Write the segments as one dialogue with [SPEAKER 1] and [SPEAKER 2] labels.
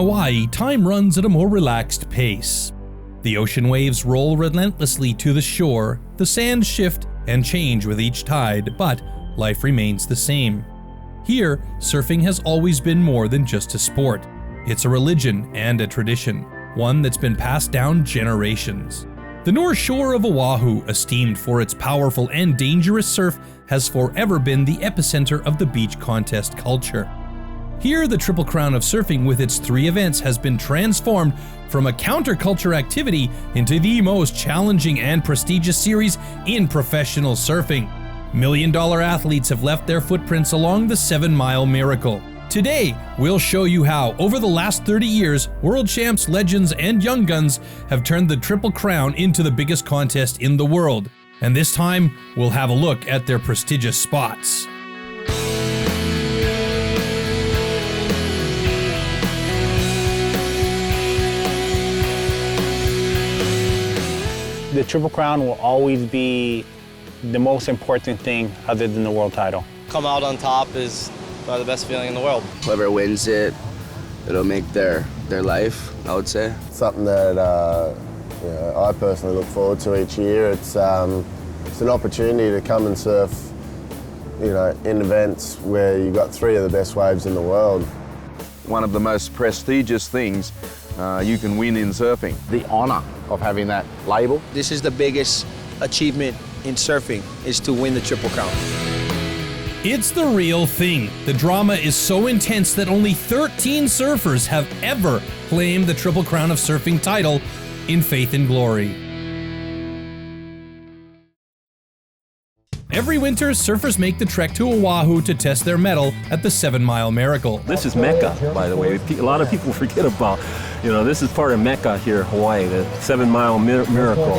[SPEAKER 1] Hawaii, time runs at a more relaxed pace. The ocean waves roll relentlessly to the shore, the sands shift and change with each tide, but life remains the same. Here, surfing has always been more than just a sport. It's a religion and a tradition, one that's been passed down generations. The North Shore of Oahu, esteemed for its powerful and dangerous surf, has forever been the epicenter of the beach contest culture. Here, the Triple Crown of Surfing with its 3 events has been transformed from a counterculture activity into the most challenging and prestigious series in professional surfing. Million-dollar athletes have left their footprints along the 7 Mile Miracle. Today, we'll show you how, over the last 30 years, world champs, legends, and young guns have turned the Triple Crown into the biggest contest in the world. And this time, we'll have a look at their prestigious spots.
[SPEAKER 2] The Triple Crown will always be the most important thing other than the world title.
[SPEAKER 3] Come out on top is probably the best feeling in the world.
[SPEAKER 4] Whoever wins it, it'll make their life, I would say.
[SPEAKER 5] Something that I personally look forward to each year. It's an opportunity to come and surf, in events where you've got 3 of the best waves in the world.
[SPEAKER 6] One of the most prestigious things you can win in surfing.
[SPEAKER 7] The honor of having that label.
[SPEAKER 3] This is the biggest achievement in surfing, is to win the Triple Crown.
[SPEAKER 1] It's the real thing. The drama is so intense that only 13 surfers have ever claimed the Triple Crown of Surfing title in Faith and Glory. Every winter, surfers make the trek to Oahu to test their mettle at the 7 Mile Miracle.
[SPEAKER 8] This is Mecca, by the way. A lot of people forget about, this is part of Mecca here, Hawaii, the 7 Mile Miracle.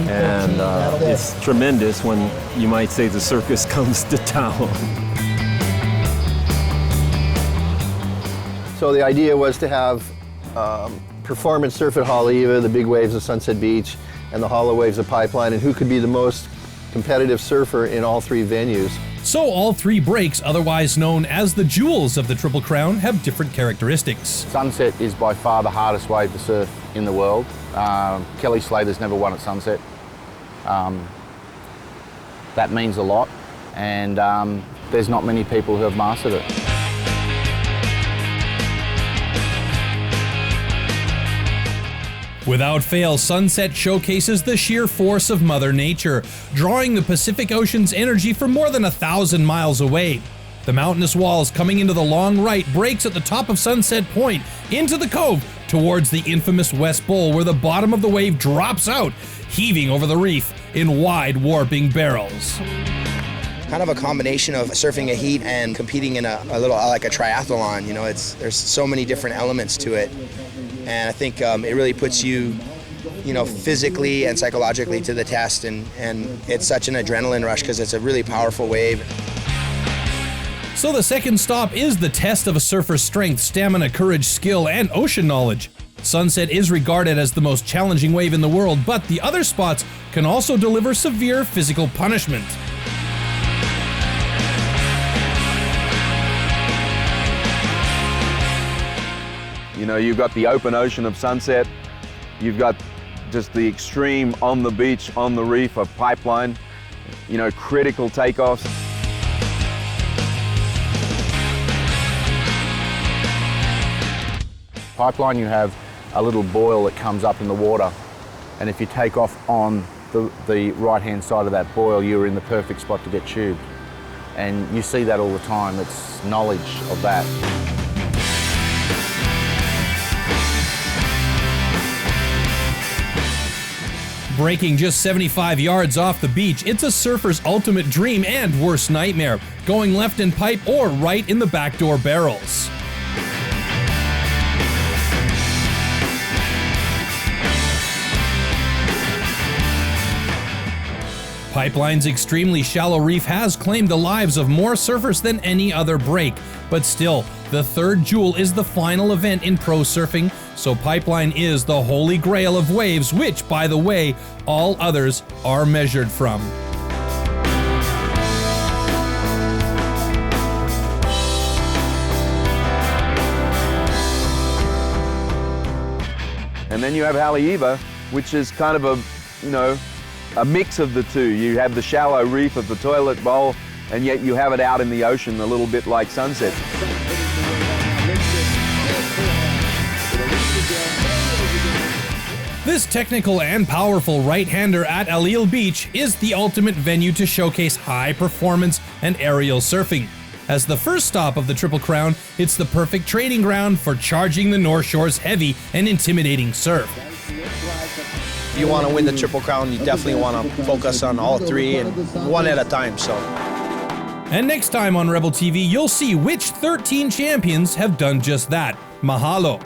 [SPEAKER 8] And it's tremendous when, you might say, the circus comes to town.
[SPEAKER 7] So the idea was to have performance surf at Haleiwa, the big waves of Sunset Beach, and the hollow waves of Pipeline, and who could be the most competitive surfer in all 3 venues.
[SPEAKER 1] So all 3 breaks, otherwise known as the jewels of the Triple Crown, have different characteristics.
[SPEAKER 7] Sunset is by far the hardest wave to surf in the world. Kelly Slater's never won at Sunset. That means a lot, and there's not many people who have mastered it.
[SPEAKER 1] Without fail, Sunset showcases the sheer force of Mother Nature, drawing the Pacific Ocean's energy from more than 1,000 miles away. The mountainous walls coming into the long right breaks at the top of Sunset Point into the cove towards the infamous West Bowl, where the bottom of the wave drops out, heaving over the reef in wide warping barrels.
[SPEAKER 3] Kind of a combination of surfing a heat and competing in a little like a triathlon. There's so many different elements to it. And I think it really puts you, physically and psychologically to the test, and it's such an adrenaline rush because it's a really powerful wave.
[SPEAKER 1] So the second stop is the test of a surfer's strength, stamina, courage, skill, and ocean knowledge. Sunset is regarded as the most challenging wave in the world, but the other spots can also deliver severe physical punishment.
[SPEAKER 6] You've got the open ocean of Sunset. You've got just the extreme on the beach, on the reef of Pipeline, critical takeoffs.
[SPEAKER 7] Pipeline, you have a little boil that comes up in the water, and if you take off on the right-hand side of that boil, you're in the perfect spot to get tubed. And you see that all the time. It's knowledge of that.
[SPEAKER 1] Breaking just 75 yards off the beach, it's a surfer's ultimate dream and worst nightmare, going left in pipe or right in the backdoor barrels. Pipeline's extremely shallow reef has claimed the lives of more surfers than any other break, but still, the third jewel is the final event in pro surfing, so Pipeline is the holy grail of waves, which, by the way, all others are measured from.
[SPEAKER 6] And then you have Haleiwa, which is kind of a mix of the two. You have the shallow reef of the toilet bowl, and yet you have it out in the ocean a little bit like Sunset.
[SPEAKER 1] This technical and powerful right-hander at Alil Beach is the ultimate venue to showcase high performance and aerial surfing. As the first stop of the Triple Crown, it's the perfect training ground for charging the North Shore's heavy and intimidating surf.
[SPEAKER 9] If you want to win the Triple Crown, you definitely want to focus on all three and one at a time.
[SPEAKER 1] And next time on Rebel TV, you'll see which 13 champions have done just that. Mahalo.